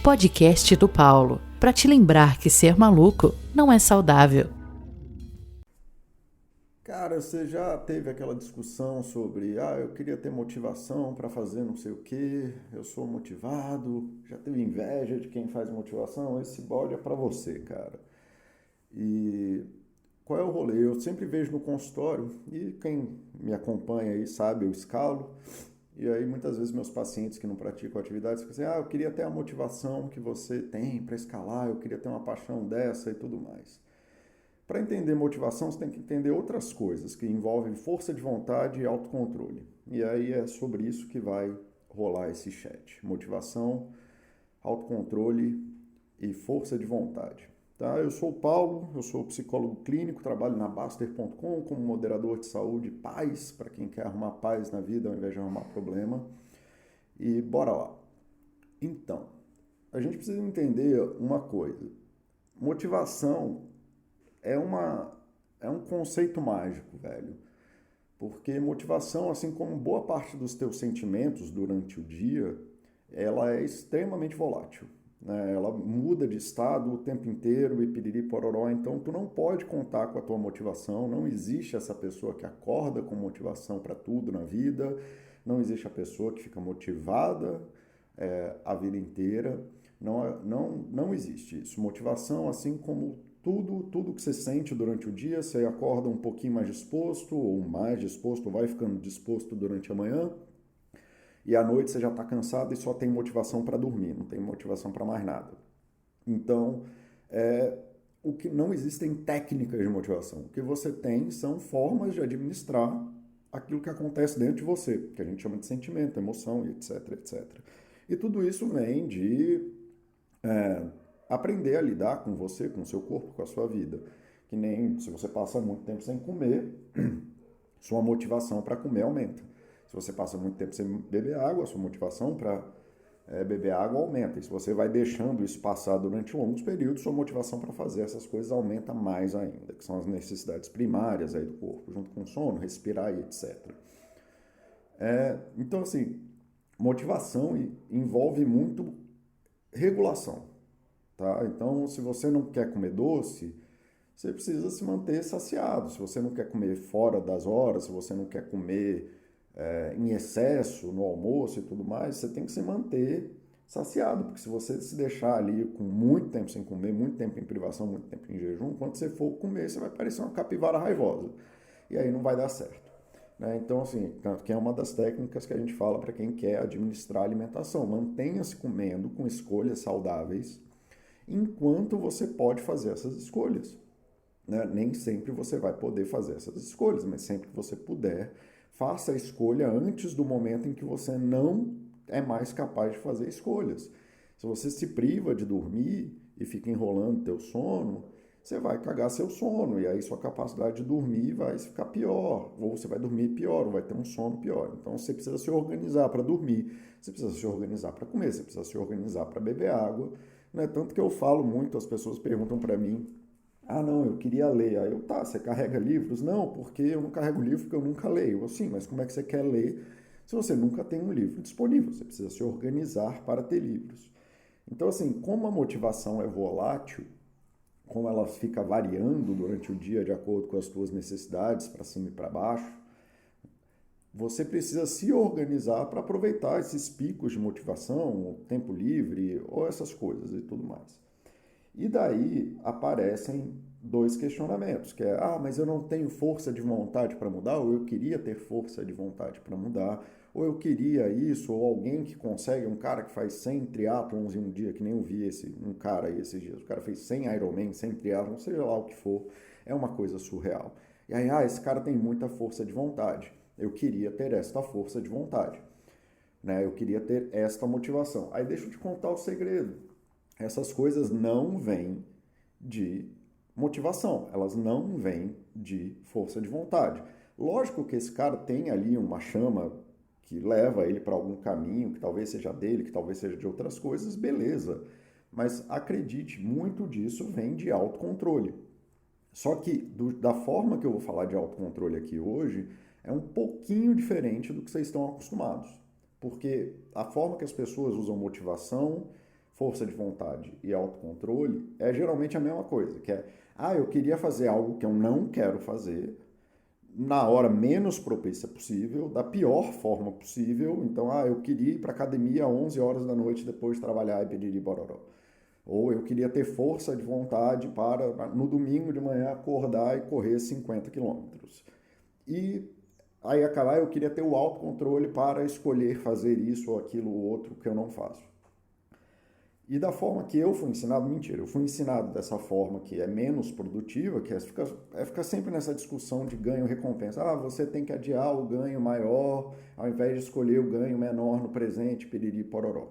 podcast do Paulo, para te lembrar que ser maluco não é saudável. Cara, você já teve aquela discussão sobre, eu queria ter motivação para fazer não sei o quê, eu sou motivado, já teve inveja de quem faz motivação? Esse bode é para você, cara. E qual é o rolê? Eu sempre vejo no consultório, e quem me acompanha aí sabe, eu escalo, e aí muitas vezes meus pacientes que não praticam atividades ficam assim, eu queria ter a motivação que você tem para escalar, eu queria ter uma paixão dessa e tudo mais. Para entender motivação, você tem que entender outras coisas que envolvem força de vontade e autocontrole. E aí é sobre isso que vai rolar esse chat. Motivação, autocontrole e força de vontade. Tá? Eu sou o Paulo, eu sou psicólogo clínico, trabalho na Baster.com como moderador de saúde, paz, para quem quer arrumar paz na vida ao invés de arrumar problema. E bora lá. Então, a gente precisa entender uma coisa. Motivação é um conceito mágico, velho. Porque motivação, assim como boa parte dos teus sentimentos durante o dia, ela é extremamente volátil, né? Ela muda de estado o tempo inteiro e piriri pororó. Então, tu não pode contar com a tua motivação. Não existe essa pessoa que acorda com motivação para tudo na vida. Não existe a pessoa que fica motivada a vida inteira. Não existe isso. Motivação, assim como tudo que você sente durante o dia, você acorda um pouquinho mais disposto, ou mais disposto, ou vai ficando disposto durante a manhã, e à noite você já está cansado e só tem motivação para dormir, não tem motivação para mais nada. Então, o que não existem técnicas de motivação. O que você tem são formas de administrar aquilo que acontece dentro de você, que a gente chama de sentimento, emoção, etc, etc. E tudo isso vem de aprender a lidar com você, com o seu corpo, com a sua vida. Que nem se você passa muito tempo sem comer, sua motivação para comer aumenta. Se você passa muito tempo sem beber água, sua motivação para beber água aumenta. E se você vai deixando isso passar durante longos períodos, sua motivação para fazer essas coisas aumenta mais ainda, que são as necessidades primárias aí do corpo, junto com o sono, respirar e etc. Então, assim, motivação envolve muito regulação. Tá? Então, se você não quer comer doce, você precisa se manter saciado. Se você não quer comer fora das horas, se você não quer comer em excesso no almoço e tudo mais, você tem que se manter saciado, porque se você se deixar ali com muito tempo sem comer, muito tempo em privação, muito tempo em jejum, quando você for comer, você vai parecer uma capivara raivosa. E aí não vai dar certo. Né? Então, assim, tanto que é uma das técnicas que a gente fala para quem quer administrar a alimentação. Mantenha-se comendo com escolhas saudáveis, enquanto você pode fazer essas escolhas. Né? Nem sempre você vai poder fazer essas escolhas, mas sempre que você puder, faça a escolha antes do momento em que você não é mais capaz de fazer escolhas. Se você se priva de dormir e fica enrolando teu sono, você vai cagar seu sono e aí sua capacidade de dormir vai ficar pior, ou você vai dormir pior, ou vai ter um sono pior. Então você precisa se organizar para dormir, você precisa se organizar para comer, você precisa se organizar para beber água. Né? Tanto que eu falo muito, as pessoas perguntam para mim, não, eu queria ler. Aí eu, você carrega livros? Não, porque eu não carrego livro porque eu nunca leio. Eu, sim, mas como é que você quer ler se você nunca tem um livro disponível? Você precisa se organizar para ter livros. Então, assim, como a motivação é volátil, como ela fica variando durante o dia de acordo com as suas necessidades, para cima e para baixo, você precisa se organizar para aproveitar esses picos de motivação, tempo livre, ou essas coisas e tudo mais. E daí aparecem dois questionamentos, que é, mas eu não tenho força de vontade para mudar, ou eu queria ter força de vontade para mudar, ou eu queria isso, ou alguém que consegue, um cara que faz 100 triatlons em um dia, que nem eu vi um cara aí esses dias, o cara fez 100 Ironman, 100 triatlons, seja lá o que for, é uma coisa surreal. E aí, esse cara tem muita força de vontade, eu queria ter esta força de vontade, né? Eu queria ter esta motivação. Aí deixa eu te contar o segredo. Essas coisas não vêm de motivação, elas não vêm de força de vontade. Lógico que esse cara tem ali uma chama que leva ele para algum caminho, que talvez seja dele, que talvez seja de outras coisas, beleza. Mas acredite, muito disso vem de autocontrole. Só que da forma que eu vou falar de autocontrole aqui hoje, é um pouquinho diferente do que vocês estão acostumados. Porque a forma que as pessoas usam motivação força de vontade e autocontrole é geralmente a mesma coisa, que é, eu queria fazer algo que eu não quero fazer, na hora menos propícia possível, da pior forma possível. Então, eu queria ir para academia às 11 horas da noite depois de trabalhar e piriri bororó. Ou eu queria ter força de vontade para, no domingo de manhã, acordar e correr 50 quilômetros. E aí acabar, eu queria ter o autocontrole para escolher fazer isso ou aquilo ou outro que eu não faço. E da forma que eu fui ensinado, mentira, eu fui ensinado dessa forma que é menos produtiva, que ficar sempre nessa discussão de ganho e recompensa. Você tem que adiar o ganho maior ao invés de escolher o ganho menor no presente, piriri pororó.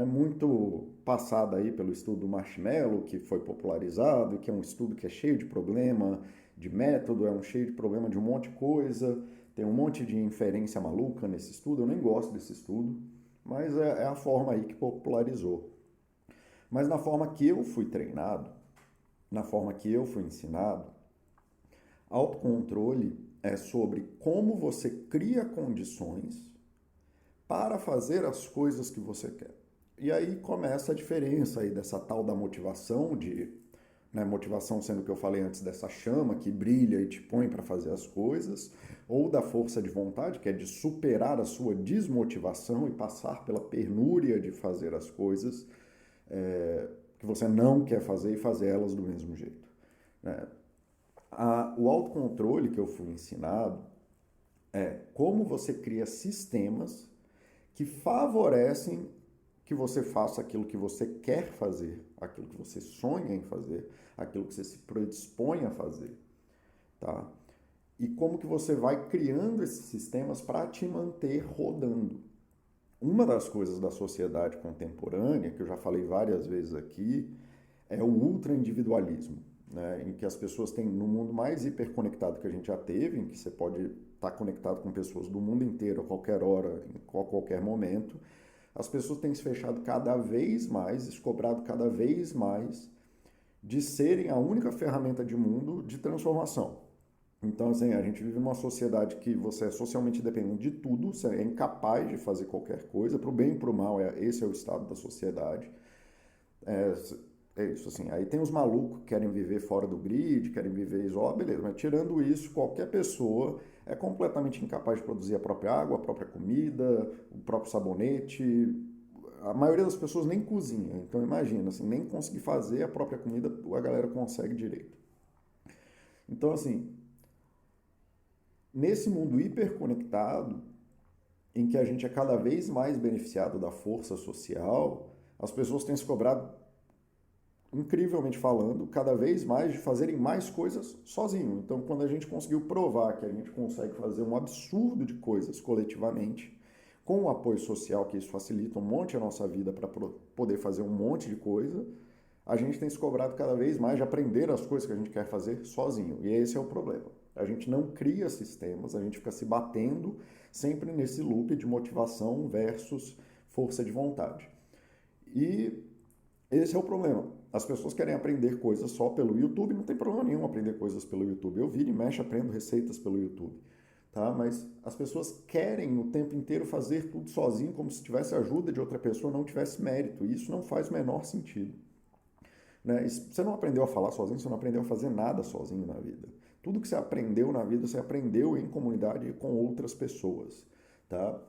Muito passada aí pelo estudo do Marshmallow, que foi popularizado, que é um estudo que é cheio de problema de método, cheio de problema de um monte de coisa, tem um monte de inferência maluca nesse estudo, eu nem gosto desse estudo, mas é a forma aí que popularizou. Mas na forma que eu fui treinado, na forma que eu fui ensinado, autocontrole é sobre como você cria condições para fazer as coisas que você quer. E aí começa a diferença aí dessa tal da motivação, motivação sendo que eu falei antes dessa chama que brilha e te põe para fazer as coisas, ou da força de vontade, que é de superar a sua desmotivação e passar pela penúria de fazer as coisas que você não quer fazer e fazer elas do mesmo jeito. O autocontrole que eu fui ensinado é como você cria sistemas que favorecem que você faça aquilo que você quer fazer, aquilo que você sonha em fazer, aquilo que você se predispõe a fazer, tá? E como que você vai criando esses sistemas para te manter rodando. Uma das coisas da sociedade contemporânea, que eu já falei várias vezes aqui, é o ultra-individualismo, em que as pessoas têm, no mundo mais hiperconectado que a gente já teve, em que você pode estar conectado com pessoas do mundo inteiro a qualquer hora, em qualquer momento, as pessoas têm se fechado cada vez mais, se cobrado cada vez mais de serem a única ferramenta de mundo de transformação. Então, assim, a gente vive numa sociedade que você é socialmente dependente de tudo, você é incapaz de fazer qualquer coisa, para o bem e para o mal, esse é o estado da sociedade. É isso, assim. Aí tem os malucos que querem viver fora do grid, querem viver isolado, beleza. Mas tirando isso, qualquer pessoa é completamente incapaz de produzir a própria água, a própria comida, o próprio sabonete. A maioria das pessoas nem cozinha. Então imagina, assim, nem conseguir fazer a própria comida a galera consegue direito. Então, assim, nesse mundo hiperconectado, em que a gente é cada vez mais beneficiado da força social, as pessoas têm se cobrado, incrivelmente falando, cada vez mais de fazerem mais coisas sozinho. Então, quando a gente conseguiu provar que a gente consegue fazer um absurdo de coisas coletivamente, com o apoio social, que isso facilita um monte a nossa vida para poder fazer um monte de coisa, a gente tem se cobrado cada vez mais de aprender as coisas que a gente quer fazer sozinho. E esse é o problema. A gente não cria sistemas, a gente fica se batendo sempre nesse loop de motivação versus força de vontade. E esse é o problema. As pessoas querem aprender coisas só pelo YouTube, não tem problema nenhum aprender coisas pelo YouTube. Eu viro e mexo, aprendo receitas pelo YouTube. Tá? Mas as pessoas querem o tempo inteiro fazer tudo sozinho, como se tivesse ajuda de outra pessoa, não tivesse mérito. E isso não faz o menor sentido. Você não aprendeu a falar sozinho, você não aprendeu a fazer nada sozinho na vida. Tudo que você aprendeu na vida, você aprendeu em comunidade com outras pessoas. Tá?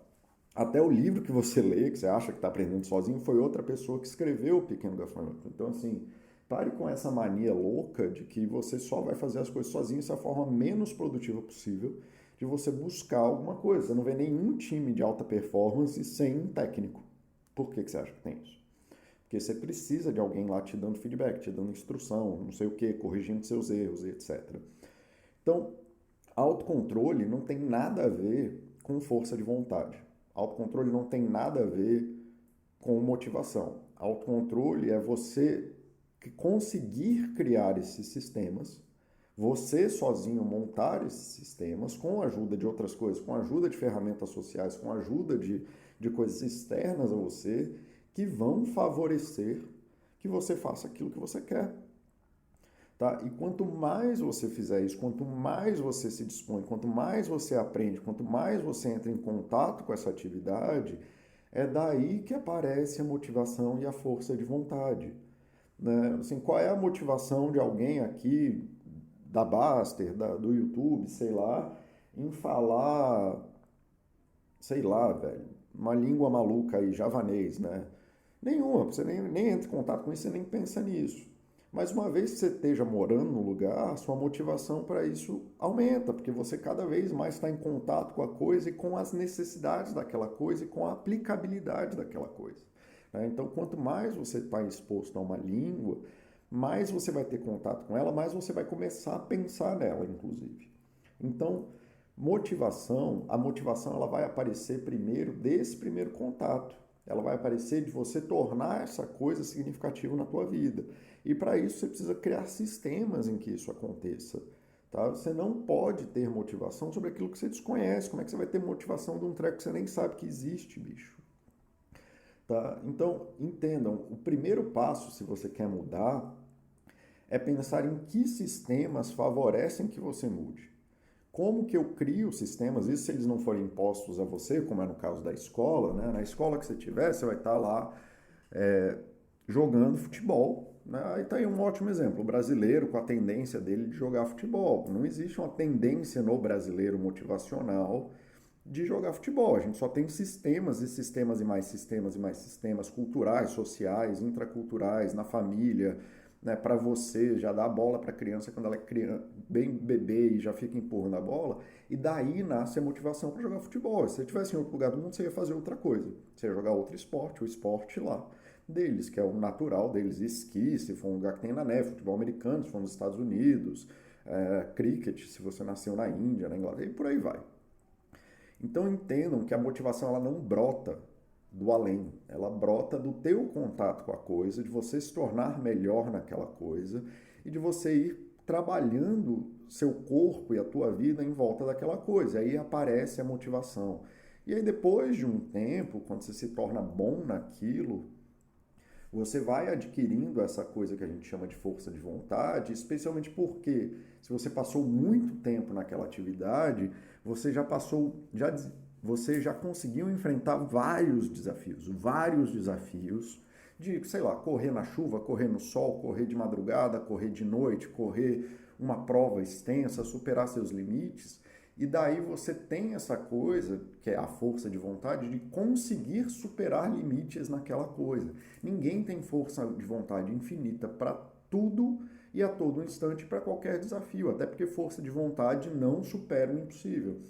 Até o livro que você lê, que você acha que está aprendendo sozinho, foi outra pessoa que escreveu o Pequeno Gafanhoto. Então, assim, pare com essa mania louca de que você só vai fazer as coisas sozinho. Essa é a forma menos produtiva possível de você buscar alguma coisa. Você não vê nenhum time de alta performance sem um técnico. Por que você acha que tem isso? Porque você precisa de alguém lá te dando feedback, te dando instrução, não sei o que, corrigindo seus erros, etc. Então, autocontrole não tem nada a ver com força de vontade. Autocontrole não tem nada a ver com motivação. Autocontrole é você conseguir criar esses sistemas, você sozinho montar esses sistemas com a ajuda de outras coisas, com a ajuda de ferramentas sociais, com a ajuda de coisas externas a você, que vão favorecer que você faça aquilo que você quer. Tá? E quanto mais você fizer isso, quanto mais você se dispõe, quanto mais você aprende, quanto mais você entra em contato com essa atividade, É daí que aparece a motivação e a força de vontade, né? Assim, qual é a motivação de alguém aqui, da Baster, do YouTube, sei lá, em falar, sei lá, velho, uma língua maluca aí, javanês, né? Nenhuma, você nem entra em contato com isso, você nem pensa nisso. Mas uma vez que você esteja morando no lugar, sua motivação para isso aumenta, porque você cada vez mais está em contato com a coisa e com as necessidades daquela coisa e com a aplicabilidade daquela coisa, né? Então, quanto mais você está exposto a uma língua, mais você vai ter contato com ela, mais você vai começar a pensar nela, inclusive. Então, a motivação ela vai aparecer primeiro desse primeiro contato. Ela vai aparecer de você tornar essa coisa significativa na tua vida. E para isso você precisa criar sistemas em que isso aconteça. Tá? Você não pode ter motivação sobre aquilo que você desconhece. Como é que você vai ter motivação de um treco que você nem sabe que existe, bicho? Tá? Então, entendam, o primeiro passo, se você quer mudar, é pensar em que sistemas favorecem que você mude. Como que eu crio sistemas, isso se eles não forem impostos a você, como é no caso da escola, né? Na escola que você tiver, você vai estar lá jogando futebol, né? Aí está aí um ótimo exemplo, o brasileiro com a tendência dele de jogar futebol. Não existe uma tendência no brasileiro motivacional de jogar futebol. A gente só tem sistemas e sistemas e mais sistemas e mais sistemas culturais, sociais, intraculturais, na família, né, para você já dar a bola para a criança quando ela é criança, bem bebê e já fica empurrando a bola, e daí nasce a motivação para jogar futebol. Se você estivesse em outro lugar do mundo, você ia fazer outra coisa. Você ia jogar outro esporte, o esporte lá deles, que é o natural deles, esqui, se for um lugar que tem na neve, futebol americano, se for nos Estados Unidos, cricket, se você nasceu na Índia, na Inglaterra, e por aí vai. Então entendam que a motivação ela não brota do além, ela brota do teu contato com a coisa, de você se tornar melhor naquela coisa e de você ir trabalhando seu corpo e a tua vida em volta daquela coisa. Aí aparece a motivação. E aí depois de um tempo, quando você se torna bom naquilo, você vai adquirindo essa coisa que a gente chama de força de vontade, especialmente porque se você passou muito tempo naquela atividade, você já conseguiu enfrentar vários desafios de, sei lá, correr na chuva, correr no sol, correr de madrugada, correr de noite, correr uma prova extensa, superar seus limites. E daí você tem essa coisa, que é a força de vontade, de conseguir superar limites naquela coisa. Ninguém tem força de vontade infinita para tudo e a todo instante para qualquer desafio, até porque força de vontade não supera o impossível.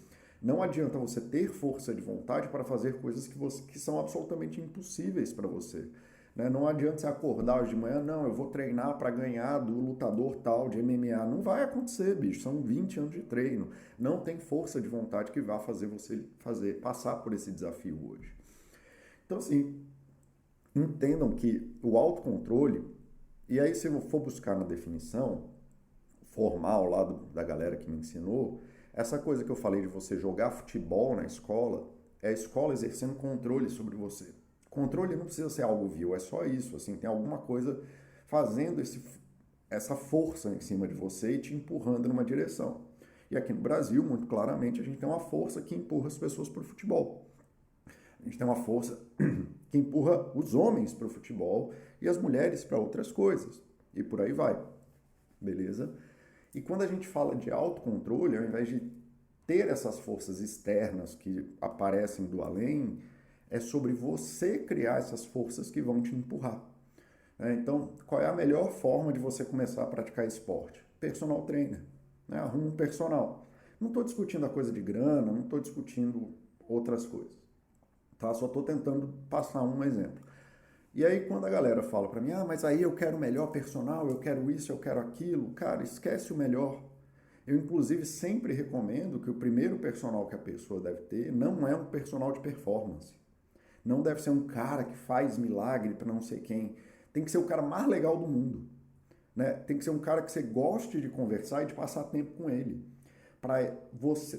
Não adianta você ter força de vontade para fazer coisas que são absolutamente impossíveis para você. Né? Não adianta você acordar hoje de manhã, não, eu vou treinar para ganhar do lutador tal de MMA. Não vai acontecer, bicho. São 20 anos de treino. Não tem força de vontade que vá fazer você passar por esse desafio hoje. Então, assim, entendam que o autocontrole, e aí se eu for buscar na definição formal lá da galera que me ensinou, essa coisa que eu falei de você jogar futebol na escola, é a escola exercendo controle sobre você. Controle não precisa ser algo vil, é só isso, assim, tem alguma coisa fazendo essa força em cima de você e te empurrando numa direção. E aqui no Brasil, muito claramente, a gente tem uma força que empurra as pessoas para o futebol. A gente tem uma força que empurra os homens para o futebol e as mulheres para outras coisas. E por aí vai. Beleza? E quando a gente fala de autocontrole, ao invés de ter essas forças externas que aparecem do além, é sobre você criar essas forças que vão te empurrar. Então, qual é a melhor forma de você começar a praticar esporte? Personal trainer. Né? Arruma um personal. Não estou discutindo a coisa de grana, não estou discutindo outras coisas. Tá? Só estou tentando passar um exemplo. E aí quando a galera fala para mim, mas aí eu quero o melhor personal, eu quero isso, eu quero aquilo, cara, esquece o melhor. Eu inclusive sempre recomendo que o primeiro personal que a pessoa deve ter não é um personal de performance. Não deve ser um cara que faz milagre para não sei quem. Tem que ser o cara mais legal do mundo. Né? Tem que ser um cara que você goste de conversar e de passar tempo com ele.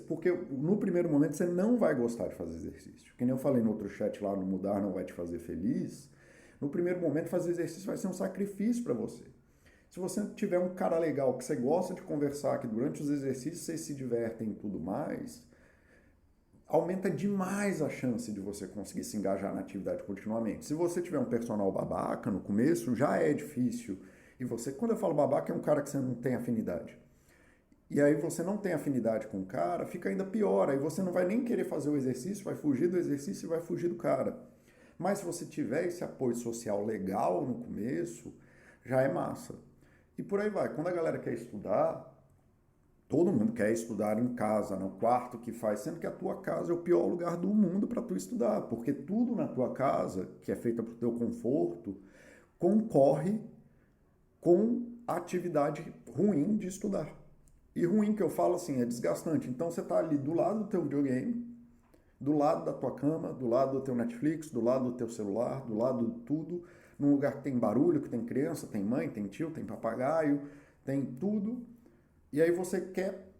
Porque no primeiro momento você não vai gostar de fazer exercício. Que nem eu falei no outro chat lá, no Mudar Não Vai Te Fazer Feliz. No primeiro momento fazer exercício vai ser um sacrifício para você. Se você tiver um cara legal que você gosta de conversar, que durante os exercícios vocês se divertem e tudo mais, aumenta demais a chance de você conseguir se engajar na atividade continuamente. Se você tiver um personal babaca no começo, já é difícil. E você, quando eu falo babaca, é um cara que você não tem afinidade. E aí você não tem afinidade com o cara, fica ainda pior. Aí você não vai nem querer fazer o exercício, vai fugir do exercício e vai fugir do cara. Mas se você tiver esse apoio social legal no começo, já é massa. E por aí vai. Quando a galera quer estudar, todo mundo quer estudar em casa, no quarto que faz, sendo que a tua casa é o pior lugar do mundo para tu estudar, porque tudo na tua casa, que é feita para o teu conforto, concorre com a atividade ruim de estudar. E ruim que eu falo assim, é desgastante. Então você está ali do lado do teu videogame, do lado da tua cama, do lado do teu Netflix, do lado do teu celular, do lado de tudo, num lugar que tem barulho, que tem criança, tem mãe, tem tio, tem papagaio, tem tudo. E aí você quer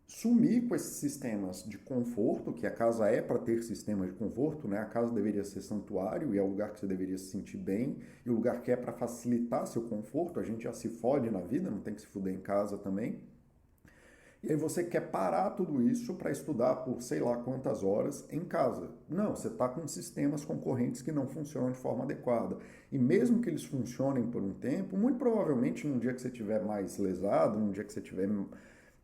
sumir com esses sistemas de conforto, que a casa é para ter sistemas de conforto, né? A casa deveria ser santuário e é o lugar que você deveria se sentir bem, e o lugar que é para facilitar seu conforto, a gente já se fode na vida, não tem que se fuder em casa também. E aí você quer parar tudo isso para estudar por sei lá quantas horas em casa. Não, você está com sistemas concorrentes que não funcionam de forma adequada. E mesmo que eles funcionem por um tempo, muito provavelmente num dia que você estiver mais lesado, num dia que você estiver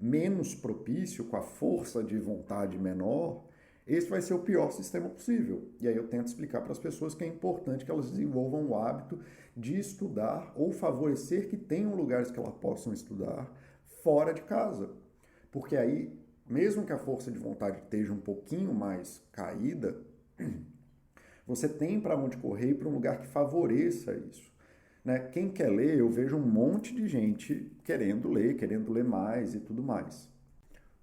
menos propício, com a força de vontade menor, esse vai ser o pior sistema possível. E aí eu tento explicar para as pessoas que é importante que elas desenvolvam o hábito de estudar ou favorecer que tenham lugares que elas possam estudar fora de casa. Porque aí, mesmo que a força de vontade esteja um pouquinho mais caída, você tem para onde correr para um lugar que favoreça isso. Né? Quem quer ler, eu vejo um monte de gente querendo ler mais e tudo mais.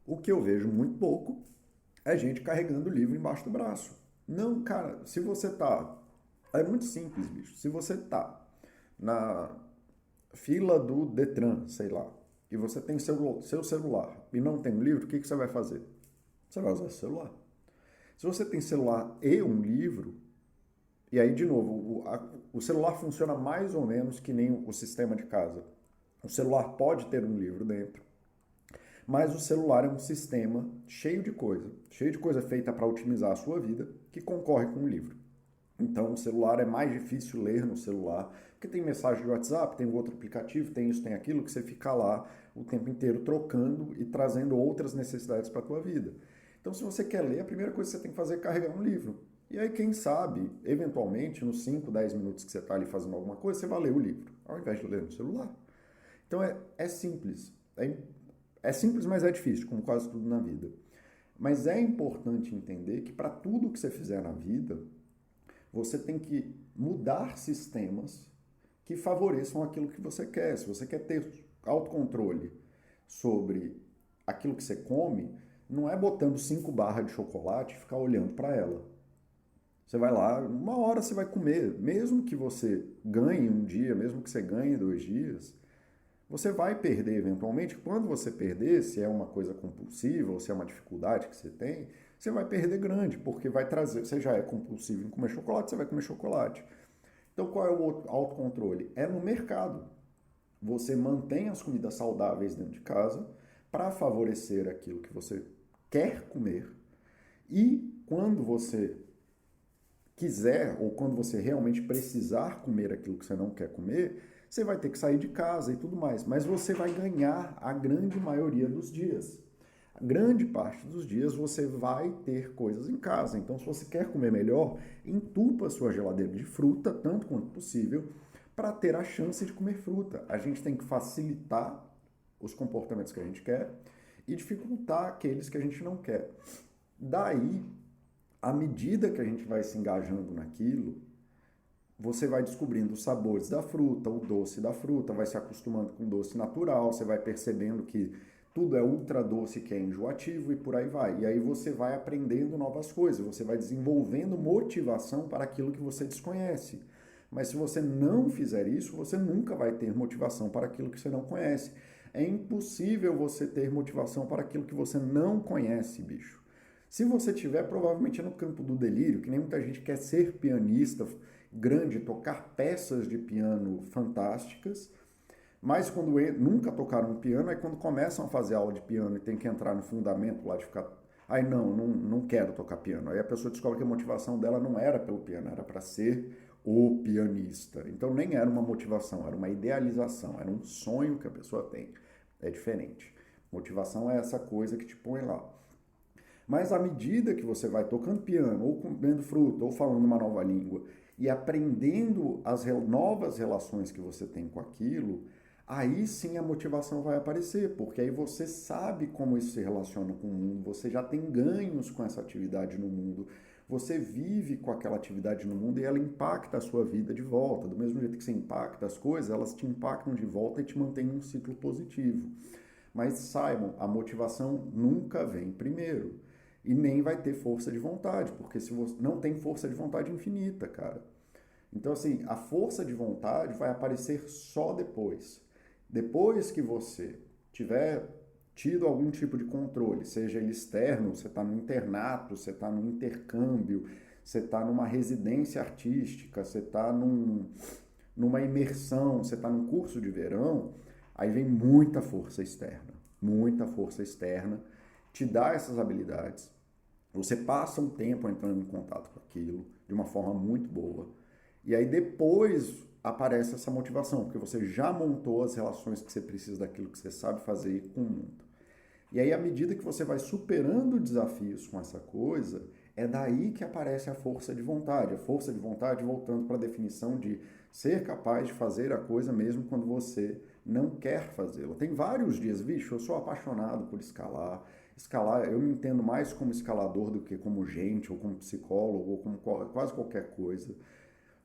O que eu vejo muito pouco é gente carregando o livro embaixo do braço. Não, cara, se você tá... É muito simples, bicho. Se você tá na fila do Detran, sei lá, e você tem seu celular e não tem um livro, o que você vai fazer? Você vai usar o celular. Se você tem celular e um livro, e aí, de novo, o celular funciona mais ou menos que nem o sistema de casa. O celular pode ter um livro dentro, mas o celular é um sistema cheio de coisa feita para otimizar a sua vida, que concorre com o livro. Então, o celular é mais difícil ler no celular, porque tem mensagem de WhatsApp, tem outro aplicativo, tem isso, tem aquilo, que você fica lá o tempo inteiro trocando e trazendo outras necessidades para a tua vida. Então, se você quer ler, a primeira coisa que você tem que fazer é carregar um livro. E aí, quem sabe, eventualmente, nos 5, 10 minutos que você está ali fazendo alguma coisa, você vai ler o livro, ao invés de ler no celular. Então, é simples. É simples, mas é difícil, como quase tudo na vida. Mas é importante entender que para tudo que você fizer na vida, você tem que mudar sistemas que favoreçam aquilo que você quer. Se você quer ter autocontrole sobre aquilo que você come, não é botando 5 barras de chocolate e ficar olhando para ela. Você vai lá, uma hora você vai comer. Mesmo que você ganhe um dia, mesmo que você ganhe 2 dias, você vai perder eventualmente. Quando você perder, se é uma coisa compulsiva ou se é uma dificuldade que você tem, você vai perder grande, porque vai trazer, você já é compulsivo em comer chocolate, você vai comer chocolate. Então qual é o autocontrole? É no mercado. Você mantém as comidas saudáveis dentro de casa para favorecer aquilo que você quer comer, e quando você quiser ou quando você realmente precisar comer aquilo que você não quer comer, você vai ter que sair de casa e tudo mais, mas você vai ganhar a grande maioria dos dias. A grande parte dos dias você vai ter coisas em casa. Então, se você quer comer melhor, entupa a sua geladeira de fruta, tanto quanto possível, para ter a chance de comer fruta. A gente tem que facilitar os comportamentos que a gente quer e dificultar aqueles que a gente não quer. Daí, à medida que a gente vai se engajando naquilo, você vai descobrindo os sabores da fruta, o doce da fruta, vai se acostumando com o doce natural, você vai percebendo que tudo é ultra doce, que é enjoativo e por aí vai. E aí você vai aprendendo novas coisas, você vai desenvolvendo motivação para aquilo que você desconhece. Mas se você não fizer isso, você nunca vai ter motivação para aquilo que você não conhece. É impossível você ter motivação para aquilo que você não conhece, bicho. Se você tiver, provavelmente é no campo do delírio, que nem muita gente quer ser pianista grande, tocar peças de piano fantásticas, mas quando nunca tocaram um piano, é quando começam a fazer aula de piano e tem que entrar no fundamento lá de ficar Aí não quero tocar piano. Aí a pessoa descobre que a motivação dela não era pelo piano, era para ser o pianista. Então nem era uma motivação, era uma idealização, era um sonho que a pessoa tem. É diferente. Motivação é essa coisa que te põe lá. Mas à medida que você vai tocando piano, ou comendo fruta, ou falando uma nova língua, e aprendendo as novas relações que você tem com aquilo, aí sim a motivação vai aparecer, porque aí você sabe como isso se relaciona com o mundo, você já tem ganhos com essa atividade no mundo, você vive com aquela atividade no mundo e ela impacta a sua vida de volta. Do mesmo jeito que você impacta as coisas, elas te impactam de volta e te mantêm num ciclo positivo. Mas saibam, a motivação nunca vem primeiro. E nem vai ter força de vontade, porque se você não tem força de vontade infinita, cara. Então, assim, a força de vontade vai aparecer só depois. Depois que você tiver tido algum tipo de controle, seja ele externo, você está no internato, você está no intercâmbio, você está numa residência artística, você está numa imersão, você está num curso de verão, aí vem muita força externa, te dá essas habilidades. Você passa um tempo entrando em contato com aquilo de uma forma muito boa. E aí depois aparece essa motivação, porque você já montou as relações que você precisa daquilo que você sabe fazer com o mundo. E aí, à medida que você vai superando desafios com essa coisa, é daí que aparece a força de vontade. A força de vontade voltando para a definição de ser capaz de fazer a coisa mesmo quando você não quer fazê-la. Tem vários dias, bicho, eu sou apaixonado por escalar. Escalar, eu me entendo mais como escalador do que como gente, ou como psicólogo, ou como quase qualquer coisa.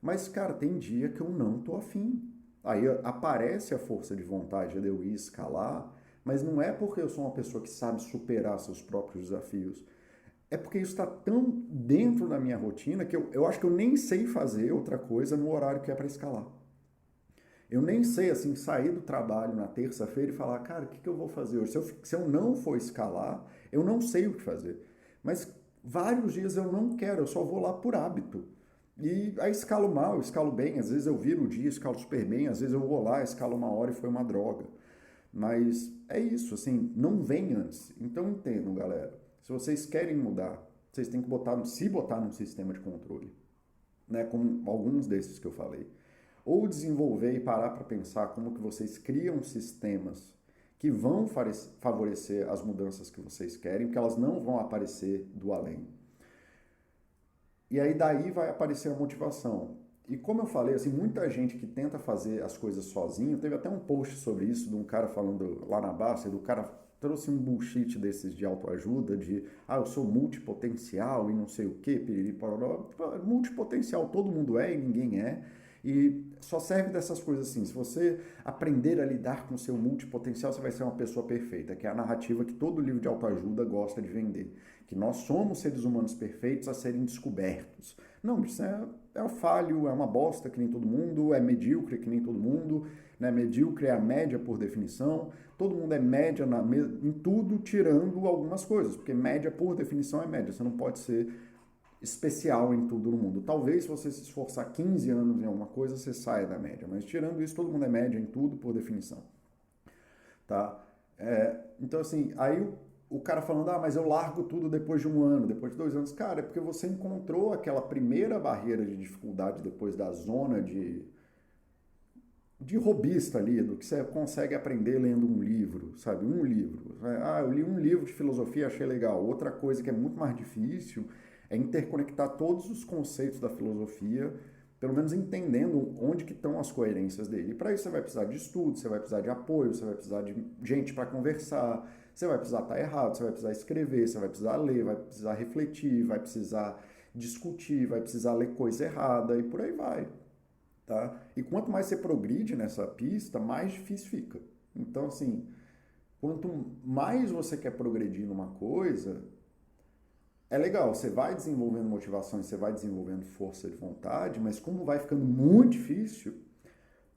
Mas, cara, tem dia que eu não tô afim. Aí aparece a força de vontade de eu ir escalar, mas não é porque eu sou uma pessoa que sabe superar seus próprios desafios. É porque isso está tão dentro da minha rotina que eu acho que eu nem sei fazer outra coisa no horário que é para escalar. Eu nem sei, assim, sair do trabalho na terça-feira e falar, cara, o que eu vou fazer hoje? Se eu não for escalar, eu não sei o que fazer. Mas vários dias eu não quero, eu só vou lá por hábito. E aí escalo mal, escalo bem, às vezes eu viro o dia, escalo super bem, às vezes eu vou lá, escalo uma hora e foi uma droga. Mas é isso, assim, não vem antes. Então entendam, galera. Se vocês querem mudar, vocês têm que se botar num sistema de controle, né? Como alguns desses que eu falei. Ou desenvolver e parar para pensar como que vocês criam sistemas que vão favorecer as mudanças que vocês querem, porque elas não vão aparecer do além. E aí daí vai aparecer a motivação. E como eu falei, assim, muita gente que tenta fazer as coisas sozinho, teve até um post sobre isso de um cara falando lá na Basta, do cara trouxe um bullshit desses de autoajuda, de, eu sou multipotencial e não sei o que, piriri, pororó. Multipotencial todo mundo é e ninguém é. E só serve dessas coisas assim, se você aprender a lidar com o seu multipotencial, você vai ser uma pessoa perfeita, que é a narrativa que todo livro de autoajuda gosta de vender. Que nós somos seres humanos perfeitos a serem descobertos. Não, isso é falho, é uma bosta que nem todo mundo, é medíocre que nem todo mundo, né? Medíocre é a média por definição, todo mundo é média em tudo, tirando algumas coisas, porque média por definição é média, você não pode ser especial em tudo no mundo. Talvez se você se esforçar 15 anos em alguma coisa, você saia da média, mas tirando isso, todo mundo é média em tudo por definição. Tá? Então assim, aí o cara falando, mas eu largo tudo depois de 1 ano, depois de 2 anos. Cara, é porque você encontrou aquela primeira barreira de dificuldade depois da zona de robista ali, do que você consegue aprender lendo um livro, sabe? Um livro. Eu li um livro de filosofia, achei legal. Outra coisa que é muito mais difícil é interconectar todos os conceitos da filosofia, pelo menos entendendo onde que estão as coerências dele. E para isso você vai precisar de estudo, você vai precisar de apoio, você vai precisar de gente para conversar, você vai precisar estar errado, você vai precisar escrever, você vai precisar ler, vai precisar refletir, vai precisar discutir, vai precisar ler coisa errada e por aí vai. Tá? E quanto mais você progride nessa pista, mais difícil fica. Então, assim, quanto mais você quer progredir numa coisa, é legal, você vai desenvolvendo motivação, você vai desenvolvendo força de vontade, mas como vai ficando muito difícil,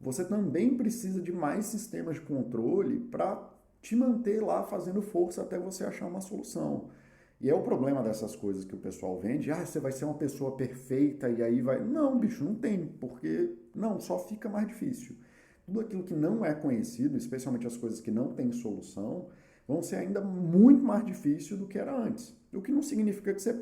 você também precisa de mais sistemas de controle para te manter lá fazendo força até você achar uma solução. E é o problema dessas coisas que o pessoal vende, você vai ser uma pessoa perfeita e aí vai... Não, bicho, não tem, porque não, só fica mais difícil. Tudo aquilo que não é conhecido, especialmente as coisas que não têm solução, vão ser ainda muito mais difíceis do que era antes. O que não significa que você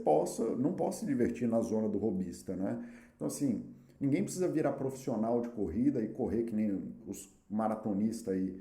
não possa se divertir na zona do hobbyista, né? Então, assim, ninguém precisa virar profissional de corrida e correr que nem os maratonistas aí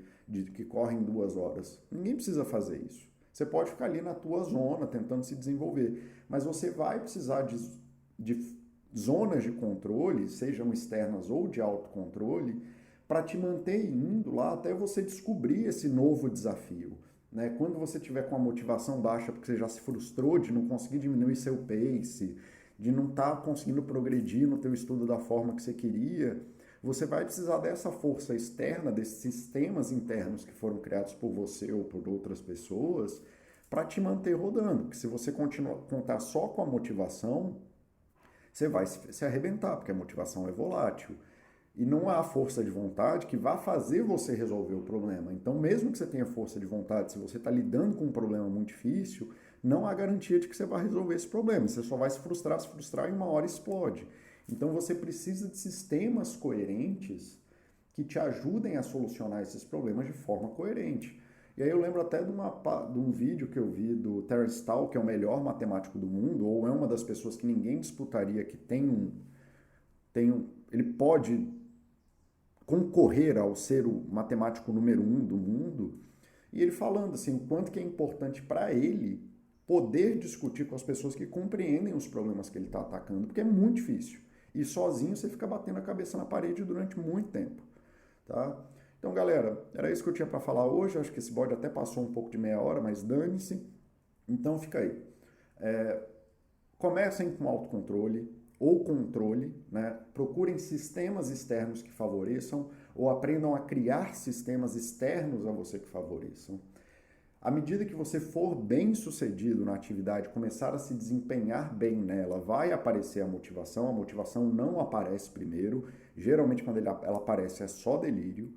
que correm 2 horas. Ninguém precisa fazer isso. Você pode ficar ali na tua zona, tentando se desenvolver, mas você vai precisar de zonas de controle, sejam externas ou de autocontrole, para te manter indo lá até você descobrir esse novo desafio. Né? Quando você tiver com a motivação baixa porque você já se frustrou de não conseguir diminuir seu pace, de não estar conseguindo progredir no teu estudo da forma que você queria, você vai precisar dessa força externa, desses sistemas internos que foram criados por você ou por outras pessoas, para te manter rodando. Porque se você contar só com a motivação, você vai se arrebentar, porque a motivação é volátil. E não há força de vontade que vá fazer você resolver o problema. Então, mesmo que você tenha força de vontade, se você está lidando com um problema muito difícil, não há garantia de que você vai resolver esse problema. Você só vai se frustrar e uma hora explode. Então, você precisa de sistemas coerentes que te ajudem a solucionar esses problemas de forma coerente. E aí eu lembro até de um vídeo que eu vi do Terence Tao, que é o melhor matemático do mundo, ou é uma das pessoas que ninguém disputaria, que ele pode concorrer ao ser o matemático número 1 do mundo, e ele falando assim, o quanto que é importante para ele poder discutir com as pessoas que compreendem os problemas que ele está atacando, porque é muito difícil. E sozinho você fica batendo a cabeça na parede durante muito tempo, tá? Então, galera, era isso que eu tinha para falar hoje. Acho que esse bode até passou um pouco de meia hora, mas dane-se. Então, fica aí. Comecem com autocontrole ou controle, né? Procurem sistemas externos que favoreçam ou aprendam a criar sistemas externos a você que favoreçam. À medida que você for bem sucedido na atividade, começar a se desempenhar bem nela, vai aparecer a motivação não aparece primeiro, geralmente quando ela aparece é só delírio.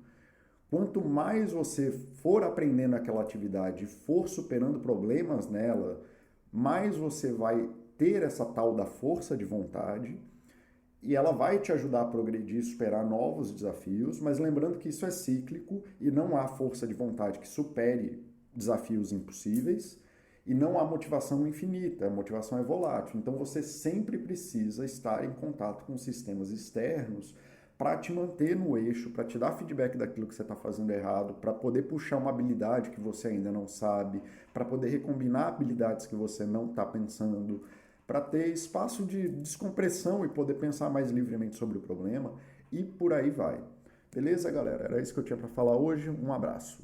Quanto mais você for aprendendo aquela atividade, for superando problemas nela, mais você vai ter essa tal da força de vontade e ela vai te ajudar a progredir, superar novos desafios, mas lembrando que isso é cíclico e não há força de vontade que supere desafios impossíveis e não há motivação infinita, a motivação é volátil. Então você sempre precisa estar em contato com sistemas externos para te manter no eixo, para te dar feedback daquilo que você está fazendo errado, para poder puxar uma habilidade que você ainda não sabe, para poder recombinar habilidades que você não está pensando, para ter espaço de descompressão e poder pensar mais livremente sobre o problema e por aí vai. Beleza, galera? Era isso que eu tinha para falar hoje. Um abraço.